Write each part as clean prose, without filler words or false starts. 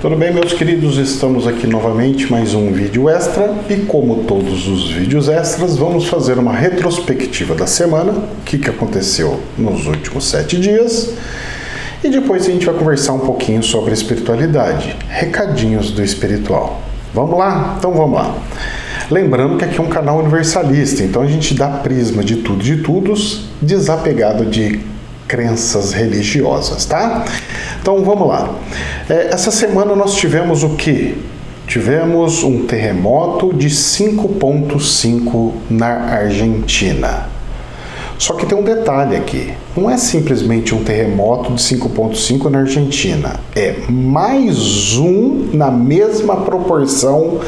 Tudo bem, meus queridos? Estamos aqui novamente, mais um vídeo extra e como todos os vídeos extras, vamos fazer uma retrospectiva da semana, o que aconteceu nos últimos 7 dias e depois a gente vai conversar um pouquinho sobre espiritualidade, recadinhos do espiritual. Vamos lá? Então vamos lá. Lembrando que aqui é um canal universalista, então a gente dá prisma de tudo e de todos, desapegado de crenças religiosas, tá? Então vamos lá. Essa semana nós tivemos o quê? Tivemos um terremoto de 5,5 na Argentina. Só que tem um detalhe aqui. Não é simplesmente um terremoto de 5,5 na Argentina. É mais um na mesma proporção,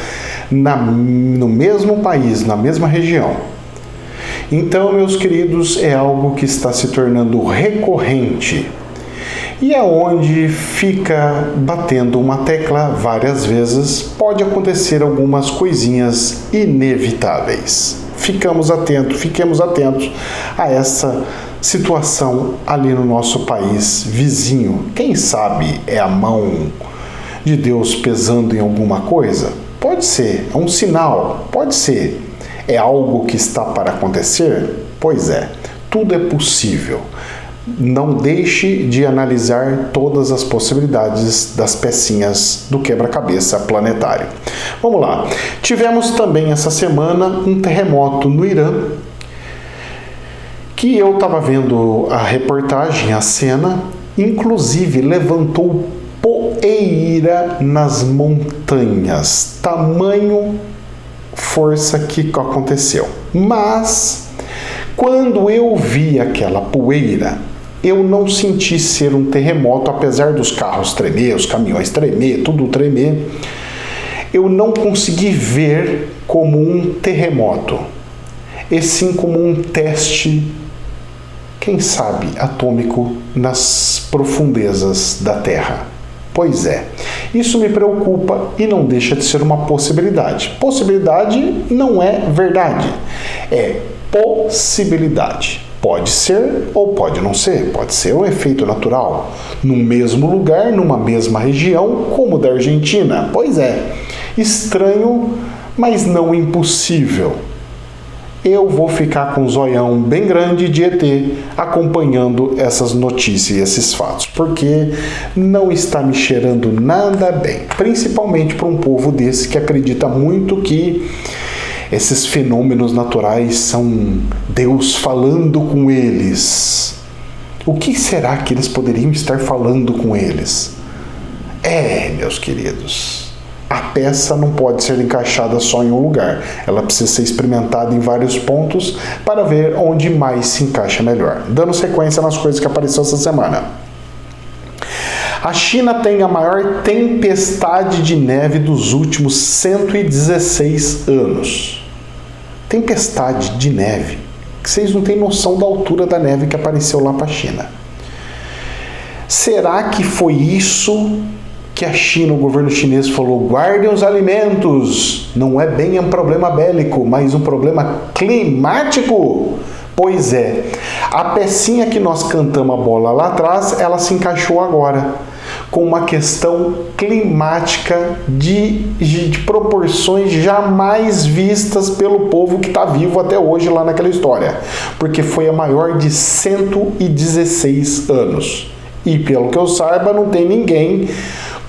no mesmo país, na mesma região. Então, meus queridos, é algo que está se tornando recorrente. E aonde fica batendo uma tecla várias vezes, pode acontecer algumas coisinhas inevitáveis. Fiquemos atentos a essa situação ali no nosso país vizinho. Quem sabe é a mão de Deus pesando em alguma coisa? Pode ser, é um sinal, pode ser. É algo que está para acontecer? Pois é, tudo é possível. Não deixe de analisar todas as possibilidades das pecinhas do quebra-cabeça planetário. Vamos lá. Tivemos também essa semana um terremoto no Irã, que eu estava vendo a reportagem, a cena, inclusive levantou poeira nas montanhas. Tamanho força que aconteceu. Mas quando eu vi aquela poeira, eu não senti ser um terremoto, apesar dos carros tremer, os caminhões tremer, tudo tremer. Eu não consegui ver como um terremoto, e sim como um teste, quem sabe, atômico nas profundezas da Terra. Pois é, isso me preocupa e não deixa de ser uma possibilidade. Possibilidade não é verdade, é possibilidade. Pode ser ou pode não ser, pode ser um efeito natural, no mesmo lugar, numa mesma região, como da Argentina. Pois é, estranho, mas não impossível. Eu vou ficar com um zoião bem grande de ET acompanhando essas notícias e esses fatos, porque não está me cheirando nada bem, principalmente para um povo desse que acredita muito que esses fenômenos naturais são Deus falando com eles. O que será que eles poderiam estar falando com eles? Meus queridos, a peça não pode ser encaixada só em um lugar. Ela precisa ser experimentada em vários pontos para ver onde mais se encaixa melhor. Dando sequência nas coisas que apareceu essa semana. A China tem a maior tempestade de neve dos últimos 116 anos. Tempestade de neve. Vocês não têm noção da altura da neve que apareceu lá para a China. Será que foi isso que a China, o governo chinês falou, guardem os alimentos, não é bem um problema bélico, mas um problema climático? Pois é, a pecinha que nós cantamos a bola lá atrás, ela se encaixou agora, com uma questão climática de proporções jamais vistas pelo povo que está vivo até hoje lá naquela história, porque foi a maior de 116 anos. E pelo que eu saiba, não tem ninguém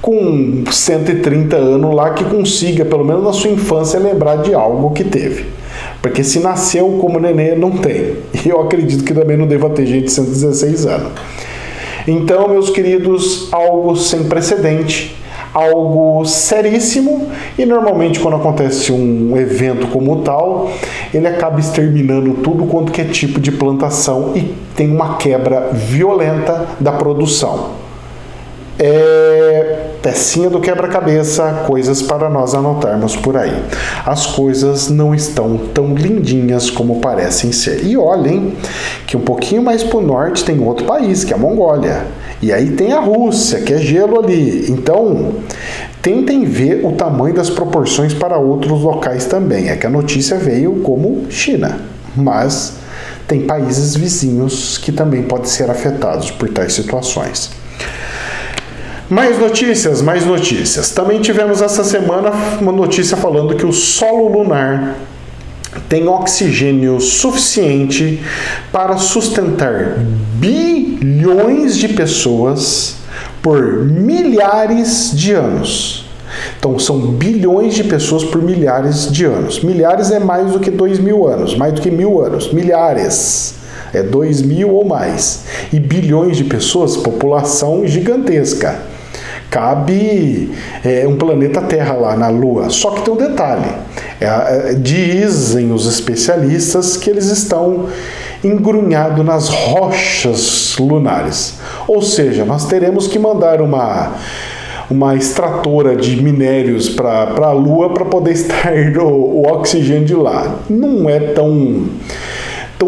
com 130 anos lá que consiga, pelo menos na sua infância, lembrar de algo que teve. Porque se nasceu como nenê, não tem. E eu acredito que também não deva ter gente de 116 anos. Então, meus queridos, algo sem precedente, algo seríssimo, e normalmente quando acontece um evento como tal, ele acaba exterminando tudo quanto que é tipo de plantação e tem uma quebra violenta da produção. Pecinha do quebra-cabeça, coisas para nós anotarmos por aí. As coisas não estão tão lindinhas como parecem ser. E olhem que um pouquinho mais para o norte tem outro país, que é a Mongólia. E aí tem a Rússia, que é gelo ali. Então, tentem ver o tamanho das proporções para outros locais também. É que a notícia veio como China, mas tem países vizinhos que também podem ser afetados por tais situações. Mais notícias, mais notícias. Também tivemos essa semana uma notícia falando que o solo lunar tem oxigênio suficiente para sustentar bilhões de pessoas por milhares de anos. Então, são bilhões de pessoas por milhares de anos. Milhares é mais do que 2.000 anos, mais do que 1.000 anos. Milhares é 2.000 ou mais. E bilhões de pessoas, população gigantesca. Cabe um planeta Terra lá na Lua. Só que tem um detalhe. Dizem os especialistas que eles estão engrunhados nas rochas lunares. Ou seja, nós teremos que mandar uma extratora de minérios para a Lua para poder extrair o oxigênio de lá. Não é tão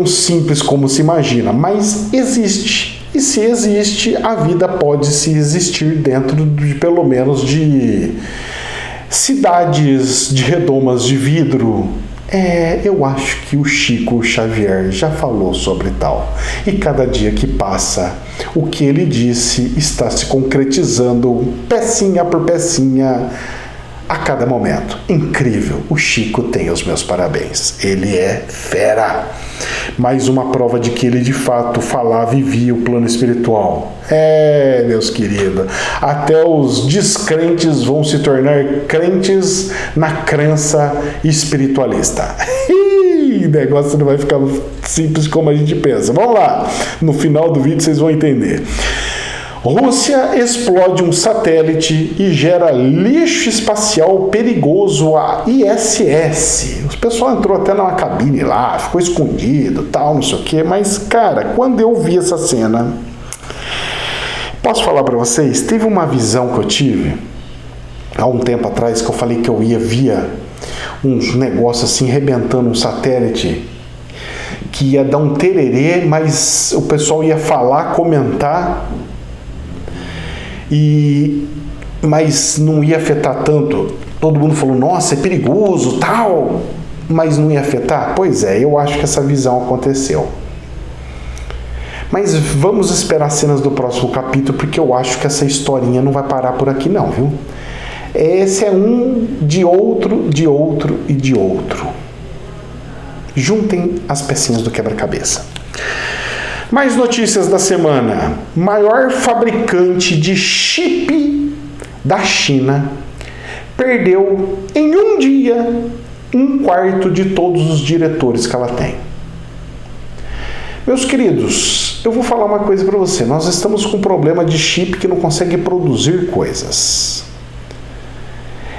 simples como se imagina, mas existe. E se existe, a vida pode se existir dentro de pelo menos de cidades de redomas de vidro. Eu acho que o Chico Xavier já falou sobre tal. E cada dia que passa, o que ele disse está se concretizando pecinha por pecinha a cada momento. Incrível. O Chico tem os meus parabéns. Ele é fera. Mais uma prova de que ele de fato falava e via o plano espiritual. Meus queridos, até os descrentes vão se tornar crentes na crença espiritualista. O negócio não vai ficar simples como a gente pensa. Vamos lá, no final do vídeo vocês vão entender. Rússia explode um satélite e gera lixo espacial perigoso a ISS. O pessoal entrou até numa cabine lá, ficou escondido, tal, não sei o que. Mas, cara, quando eu vi essa cena, posso falar pra vocês? Teve uma visão que eu tive há um tempo atrás, que eu falei que eu via uns negócios assim, rebentando um satélite, que ia dar um tererê, mas o pessoal ia falar, comentar, mas não ia afetar tanto. Todo mundo falou, nossa, é perigoso, tal, mas não ia afetar? Pois é, eu acho que essa visão aconteceu. Mas vamos esperar cenas do próximo capítulo, porque eu acho que essa historinha não vai parar por aqui não, viu? Esse é um de outro, de outro e de outro. Juntem as pecinhas do quebra-cabeça. Mais notícias da semana. Maior fabricante de chip da China perdeu em um dia 1/4 de todos os diretores que ela tem. Meus queridos, eu vou falar uma coisa para você. Nós estamos com um problema de chip que não consegue produzir coisas.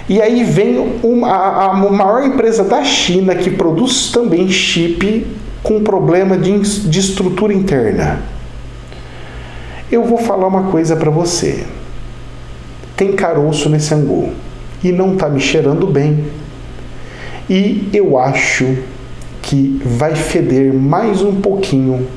E aí vem a maior empresa da China que produz também chip com problema de estrutura interna. Eu vou falar uma coisa para você. Tem caroço nesse angu e não está me cheirando bem. E eu acho que vai feder mais um pouquinho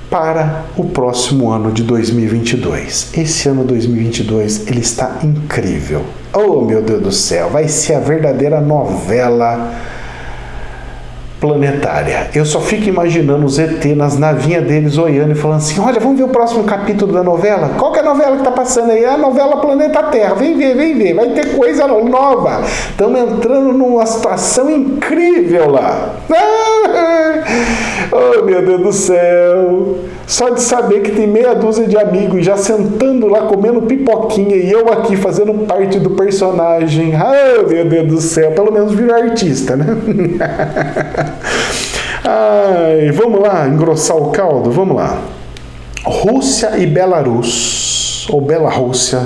para o próximo ano de 2022. Esse ano 2022, ele está incrível. Oh, meu Deus do céu, vai ser a verdadeira novela planetária. Eu só fico imaginando os ET nas navinhas deles olhando e falando assim, olha, vamos ver o próximo capítulo da novela? Qual que é a novela que tá passando aí? É a novela Planeta Terra. Vem ver, vai ter coisa nova. Estamos entrando numa situação incrível lá. Oh, meu Deus do céu. Só de saber que tem meia dúzia de amigos já sentando lá, comendo pipoquinha e eu aqui fazendo parte do personagem. Oh, meu Deus do céu. Pelo menos viro artista, né? Ai, vamos lá, engrossar o caldo? Vamos lá. Rússia e Belarus, ou Belarússia,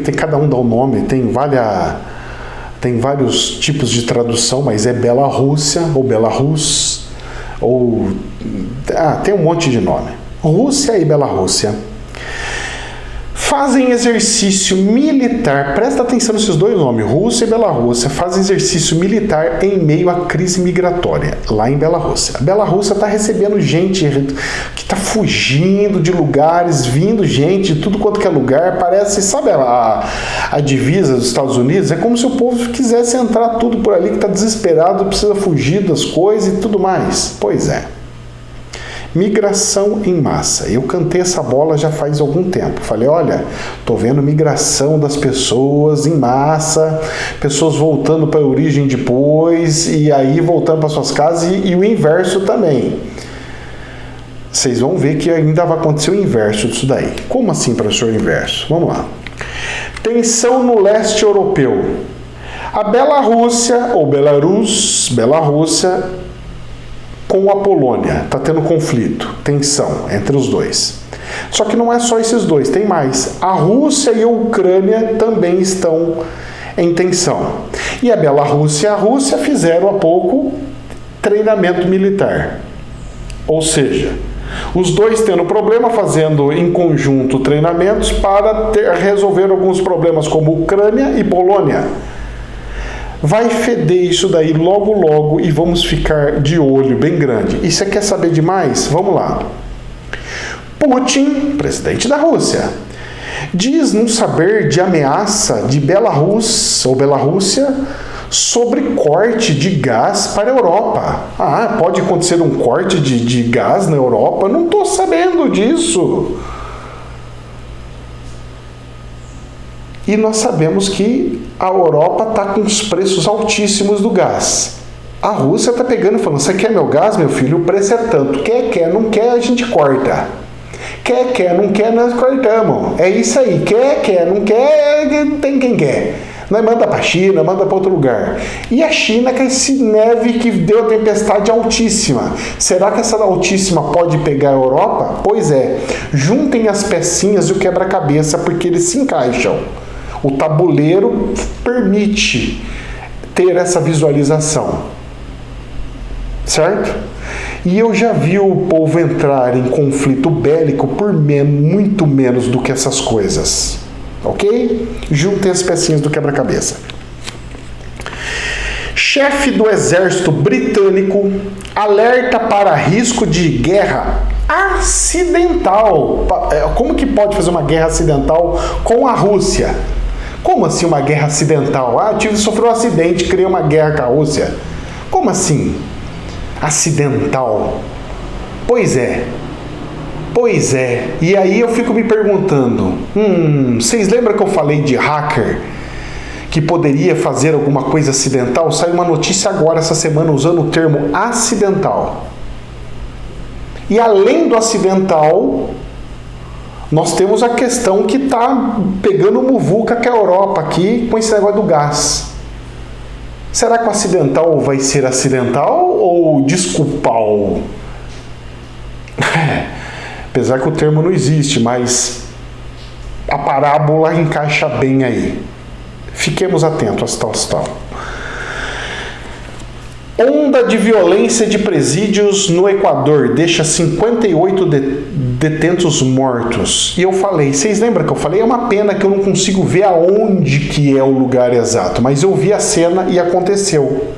tem cada um dá o nome, tem vários tipos de tradução, mas é Belarússia ou Belarus, ou tem um monte de nome. Rússia e Belarússia fazem exercício militar, presta atenção nesses dois nomes, Rússia e Belarússia, fazem exercício militar em meio à crise migratória, lá em Belarússia. A Belarússia está recebendo gente que está fugindo de lugares, vindo gente de tudo quanto que é lugar, parece, sabe a divisa dos Estados Unidos? É como se o povo quisesse entrar tudo por ali, que está desesperado, precisa fugir das coisas e tudo mais. Pois é. Migração em massa. Eu cantei essa bola já faz algum tempo. Falei, olha, tô vendo migração das pessoas em massa, pessoas voltando para a origem depois, e aí voltando para suas casas, e o inverso também. Vocês vão ver que ainda vai acontecer o inverso disso daí. Como assim, professor, inverso? Vamos lá. Tensão no leste europeu. A Bielorrússia, ou Bielorrússia, com a Polônia, está tendo conflito, tensão entre os dois. Só que não é só esses dois, tem mais. A Rússia e a Ucrânia também estão em tensão. E a Bielorrússia e a Rússia fizeram há pouco treinamento militar. Ou seja, os dois tendo problema, fazendo em conjunto treinamentos para resolver alguns problemas como Ucrânia e Polônia. Vai feder isso daí logo, logo, e vamos ficar de olho bem grande. E você quer saber demais? Vamos lá. Putin, presidente da Rússia, diz não saber de ameaça de Bielorrússia sobre corte de gás para a Europa. Ah, pode acontecer um corte de gás na Europa? Não estou sabendo disso. E nós sabemos que a Europa está com os preços altíssimos do gás. A Rússia está pegando e falando, você quer meu gás, meu filho? O preço é tanto. Quer, não quer, a gente corta. Quer, não quer, nós cortamos. É isso aí. Quer, não quer, tem quem quer. Nós manda para a China, manda para outro lugar. E a China com esse neve que deu a tempestade altíssima. Será que essa altíssima pode pegar a Europa? Pois é. Juntem as pecinhas e o quebra-cabeça, porque eles se encaixam. O tabuleiro permite ter essa visualização. Certo? E eu já vi o povo entrar em conflito bélico por muito menos do que essas coisas. Ok? Juntem as pecinhas do quebra-cabeça. Chefe do exército britânico alerta para risco de guerra acidental. Como que pode fazer uma guerra acidental com a Rússia? Como assim uma guerra acidental? Sofreu um acidente, criou uma guerra com a Rússia. Como assim? Acidental? Pois é. E aí eu fico me perguntando, vocês lembram que eu falei de hacker que poderia fazer alguma coisa acidental? Saiu uma notícia agora essa semana usando o termo acidental. E além do acidental, nós temos a questão que está pegando muvuca que é a Europa aqui com esse negócio do gás. Será que o acidental vai ser acidental ou desculpal? Apesar que o termo não existe, mas a parábola encaixa bem aí. Fiquemos atentos a tal. Onda de violência de presídios no Equador deixa 58 detentos mortos. E eu falei, vocês lembram que eu falei? É uma pena que eu não consigo ver aonde que é o lugar exato, mas eu vi a cena e aconteceu.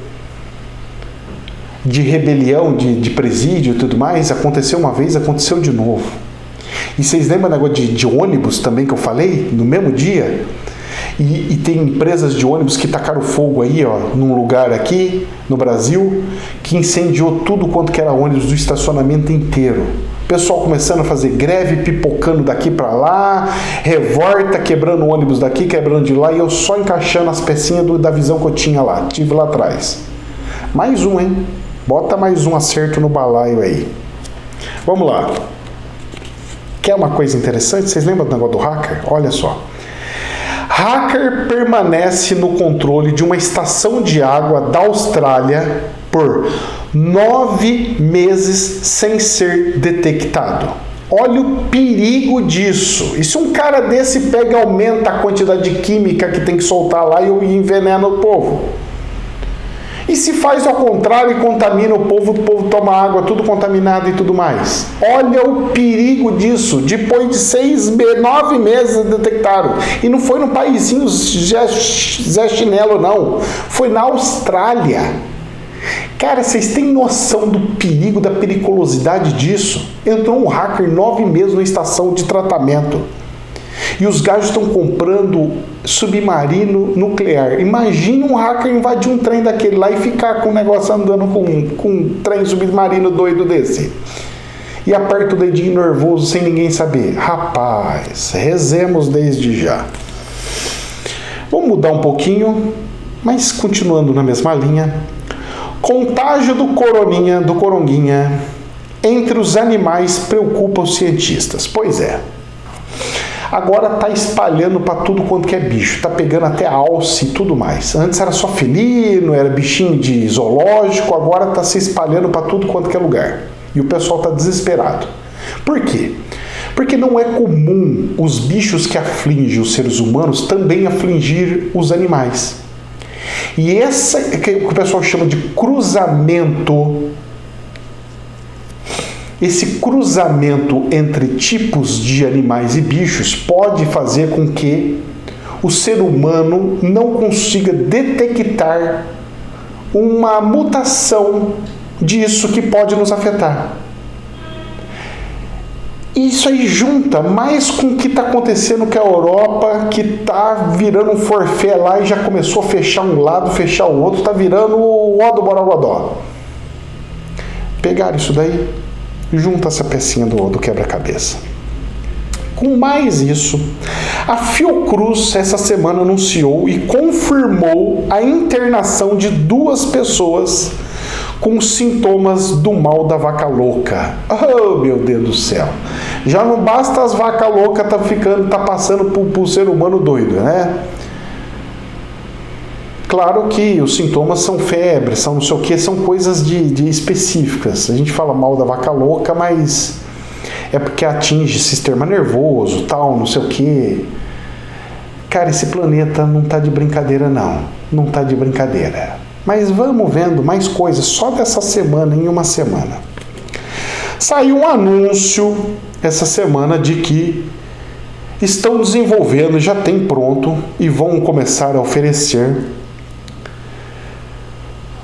De rebelião, de presídio e tudo mais, aconteceu uma vez, aconteceu de novo. E vocês lembram do negócio de ônibus também que eu falei? No mesmo dia? E tem empresas de ônibus que tacaram fogo aí, ó, num lugar aqui no Brasil, que incendiou tudo quanto que era ônibus do estacionamento inteiro. O pessoal começando a fazer greve, pipocando daqui para lá, revolta, quebrando ônibus daqui, quebrando de lá, e eu só encaixando as pecinhas da visão que eu tinha lá, tive lá atrás. Mais um, hein? Bota mais um acerto no balaio aí. Vamos lá. Quer uma coisa interessante? Vocês lembram do negócio do hacker? Olha só. Hacker permanece no controle de uma estação de água da Austrália por 9 meses sem ser detectado. Olha o perigo disso. E se um cara desse pega e aumenta a quantidade de química que tem que soltar lá e envenena o povo? E se faz ao contrário e contamina o povo toma água tudo contaminado e tudo mais. Olha o perigo disso. Depois de 9 meses detectaram. E não foi no paizinho Zé Chinelo, não. Foi na Austrália. Cara, vocês têm noção do perigo, da periculosidade disso? Entrou um hacker 9 meses na estação de tratamento. E os gajos estão comprando submarino nuclear. Imagina um hacker invadir um trem daquele lá e ficar com o negócio andando com um trem submarino doido desse. e aperta o dedinho nervoso sem ninguém saber. Rapaz, rezemos desde já. Vamos mudar um pouquinho, mas continuando na mesma linha. Contágio do coronguinha entre os animais preocupa os cientistas. Pois é. Agora está espalhando para tudo quanto que é bicho. Está pegando até alce e tudo mais. Antes era só felino, era bichinho de zoológico. Agora está se espalhando para tudo quanto que é lugar. E o pessoal está desesperado. Por quê? Porque não é comum os bichos que afligem os seres humanos também afligir os animais. E essa que o pessoal chama de cruzamento, esse cruzamento entre tipos de animais e bichos pode fazer com que o ser humano não consiga detectar uma mutação disso que pode nos afetar. Isso aí junta mais com o que está acontecendo com a Europa, que está virando um forfé lá e já começou a fechar um lado, fechar o outro, está virando o ó do Borogodó. Pegaram isso daí, junta essa pecinha do quebra-cabeça. Com mais isso, a Fiocruz essa semana anunciou e confirmou a internação de 2 pessoas com sintomas do mal da vaca louca. Oh, meu Deus do céu! Já não basta as vacas loucas tá passando por ser humano doido, né? Claro que os sintomas são febre, são não sei o que, são coisas de específicas. A gente fala mal da vaca louca, mas é porque atinge sistema nervoso, tal, não sei o que. Cara, esse planeta não tá de brincadeira, não. Não tá de brincadeira. Mas vamos vendo mais coisas só dessa semana, em uma semana. Saiu um anúncio essa semana de que estão desenvolvendo, já tem pronto, e vão começar a oferecer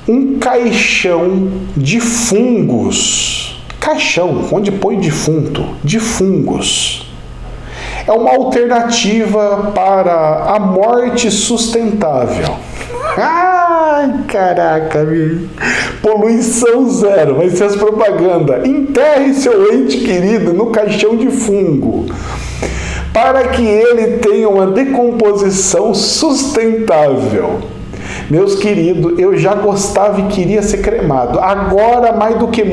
um caixão de fungos. Caixão, onde põe defunto, de fungos. É uma alternativa para a morte sustentável. Ai, caraca, meu. Poluição zero, vai ser as propagandas. Enterre seu ente querido no caixão de fungo, para que ele tenha uma decomposição sustentável. Meus queridos, eu já gostava e queria ser cremado. Agora mais do que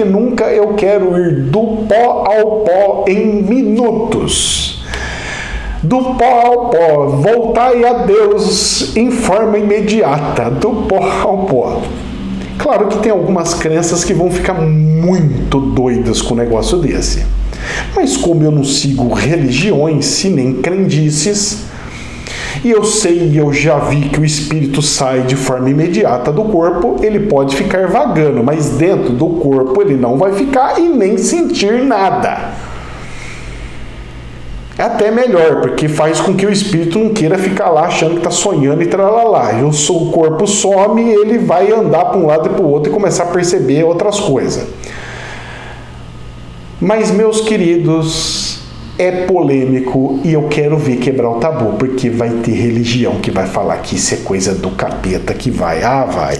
nunca, eu quero ir do pó ao pó em minutos. Do pó ao pó, voltai a Deus em forma imediata, do pó ao pó. Claro que tem algumas crenças que vão ficar muito doidas com um negócio desse. Mas como eu não sigo religiões e nem crendices, e eu sei e eu já vi que o espírito sai de forma imediata do corpo, ele pode ficar vagando, mas dentro do corpo ele não vai ficar e nem sentir nada. É até melhor, porque faz com que o espírito não queira ficar lá achando que está sonhando e tralalá. O corpo some e ele vai andar para um lado e para o outro e começar a perceber outras coisas. Mas, meus queridos, é polêmico e eu quero ver quebrar o tabu, porque vai ter religião que vai falar que isso é coisa do capeta, que vai. Ah, vai.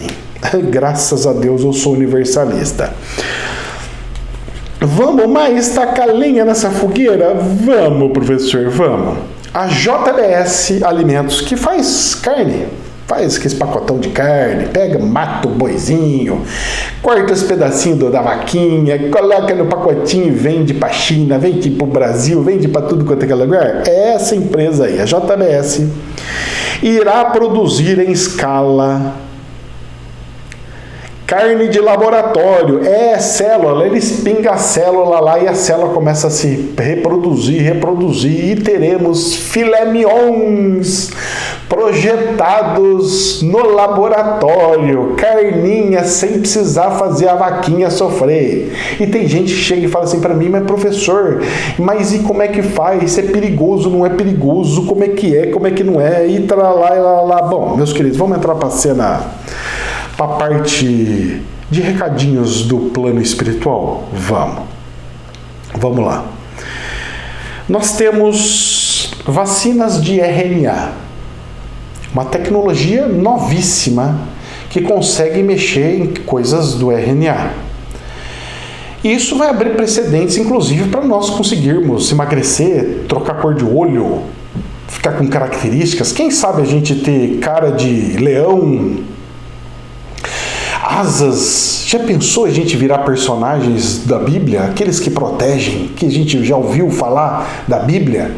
Graças a Deus eu sou universalista. Vamos mais tacar lenha nessa fogueira? Vamos, professor, vamos. A JBS Alimentos, que faz carne, faz aquele pacotão de carne, pega, mata o boizinho, corta os pedacinhos da vaquinha, coloca no pacotinho e vende para a China, vende para o Brasil, vende para tudo quanto é lugar. É essa empresa aí, a JBS, irá produzir em escala carne de laboratório, célula, eles pingam a célula lá e a célula começa a se reproduzir, e teremos filé mignons projetados no laboratório, carninha sem precisar fazer a vaquinha sofrer. E tem gente que chega e fala assim para mim, mas professor, mas e como é que faz? Isso é perigoso, não é perigoso? Como é que não é? E tralá e lá. Bom, meus queridos, vamos entrar para a cena, para a parte de recadinhos do plano espiritual? Vamos lá. Nós temos vacinas de RNA, uma tecnologia novíssima que consegue mexer em coisas do RNA. E isso vai abrir precedentes, inclusive, para nós conseguirmos emagrecer, trocar cor de olho, ficar com características. Quem sabe a gente ter cara de leão, asas. Já pensou a gente virar personagens da Bíblia? Aqueles que protegem, que a gente já ouviu falar da Bíblia?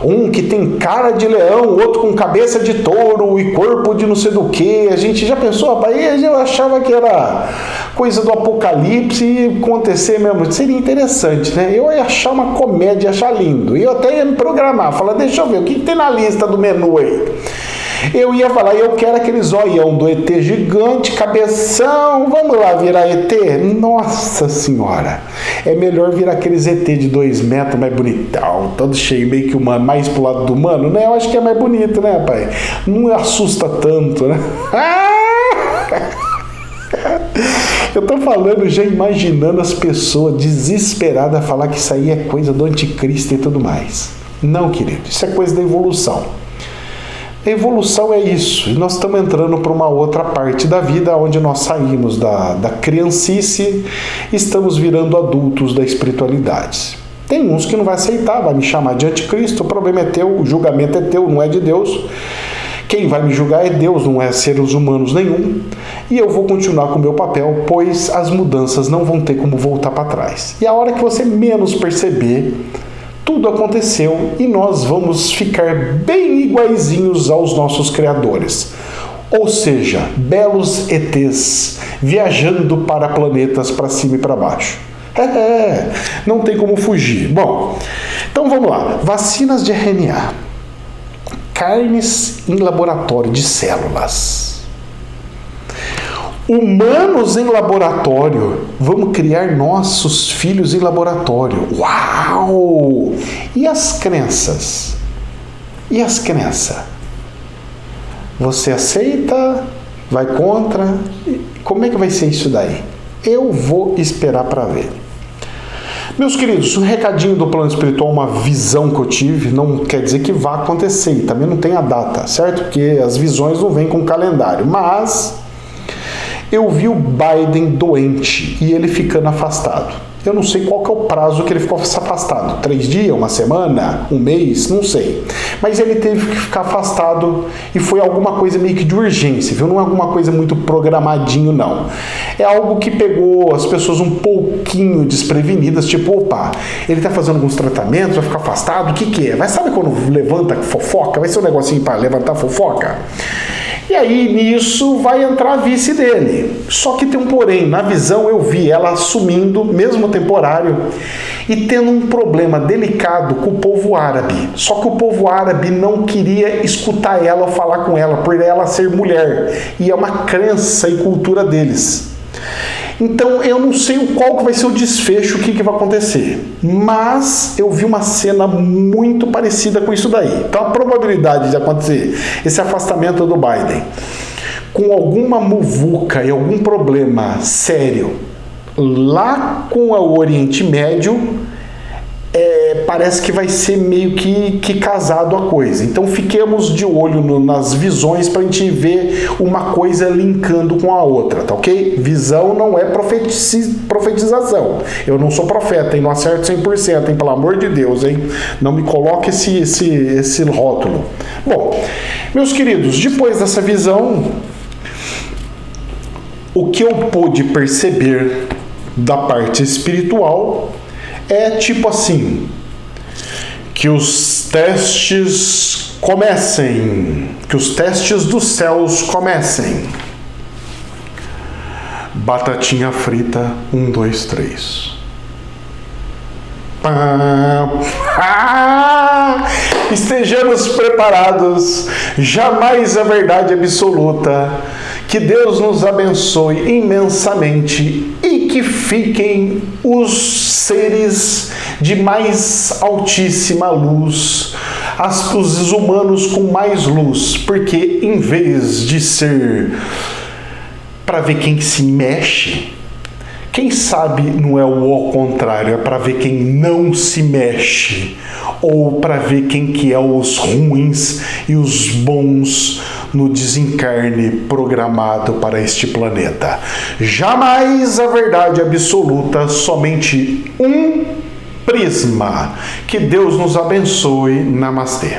Um que tem cara de leão, outro com cabeça de touro e corpo de não sei do que. A gente já pensou, rapaz? Aí eu achava que era coisa do apocalipse e acontecer mesmo. Seria interessante, né? Eu ia achar uma comédia, ia achar lindo. E eu até ia me programar, falar, deixa eu ver, o que tem na lista do menu aí? Eu ia falar, eu quero aquele zoião do ET gigante, cabeção, vamos lá virar ET? Nossa senhora, é melhor virar aqueles ET de 2 metros, mais bonitão, todo cheio, meio que humano, mais pro lado do humano, né? Eu acho que é mais bonito, né, pai? Não assusta tanto, né? Eu tô falando, já imaginando as pessoas desesperadas a falar que isso aí é coisa do anticristo e tudo mais. Não, querido, isso é coisa da evolução. A evolução é isso, e nós estamos entrando para uma outra parte da vida, onde nós saímos da criancice e estamos virando adultos da espiritualidade. Tem uns que não vai aceitar, vai me chamar de anticristo, o problema é teu, o julgamento é teu, não é de Deus. Quem vai me julgar é Deus, não é seres humanos nenhum. E eu vou continuar com o meu papel, pois as mudanças não vão ter como voltar para trás. E a hora que você menos perceber, tudo aconteceu e nós vamos ficar bem iguaizinhos aos nossos criadores. Ou seja, belos ETs viajando para planetas para cima e para baixo. Não tem como fugir. Bom, então vamos lá. Vacinas de RNA. Carnes em laboratório de células. Humanos em laboratório. Vamos criar nossos filhos em laboratório. Uau! E as crenças? E as crenças? Você aceita? Vai contra? Como é que vai ser isso daí? Eu vou esperar para ver. Meus queridos, um recadinho do plano espiritual, uma visão que eu tive, não quer dizer que vá acontecer, e também não tem a data, certo? Porque as visões não vêm com calendário, mas eu vi o Biden doente e ele ficando afastado. Eu não sei qual que é o prazo que ele ficou afastado. 3 dias, 1 semana, 1 mês, não sei. Mas ele teve que ficar afastado e foi alguma coisa meio que de urgência, viu? Não é alguma coisa muito programadinho, não. É algo que pegou as pessoas um pouquinho desprevenidas, tipo, opa, ele tá fazendo alguns tratamentos, vai ficar afastado, o que que é? Mas sabe quando levanta fofoca? Vai ser um negocinho para levantar fofoca? E aí, nisso, vai entrar a vice dele. Só que tem um porém. Na visão, eu vi ela assumindo, mesmo temporário, e tendo um problema delicado com o povo árabe. Só que o povo árabe não queria escutar ela ou falar com ela, por ela ser mulher. E é uma crença e cultura deles. Então, eu não sei qual que vai ser o desfecho, o que vai acontecer. Mas eu vi uma cena muito parecida com isso daí. Então, a probabilidade de acontecer esse afastamento do Biden com alguma muvuca e algum problema sério lá com o Oriente Médio, parece que vai ser meio que casado a coisa. Então fiquemos de olho nas visões para a gente ver uma coisa linkando com a outra, tá ok? Visão não é profetização. Eu não sou profeta, hein? Não acerto 100%, hein? Pelo amor de Deus, hein? Não me coloque esse rótulo. Bom, meus queridos, depois dessa visão, o que eu pude perceber da parte espiritual é tipo assim: que os testes comecem, que os testes dos céus comecem. Batatinha frita, 1, 2, 3. Estejamos preparados, jamais a verdade absoluta. Que Deus nos abençoe imensamente e que fiquem os seres de mais altíssima luz, os humanos com mais luz, porque em vez de ser para ver quem se mexe, Quem sabe não é o ao contrário, é para ver quem não se mexe, ou para ver quem que é os ruins e os bons no desencarne programado para este planeta. Jamais a verdade absoluta, somente um prisma. Que Deus nos abençoe. Namastê.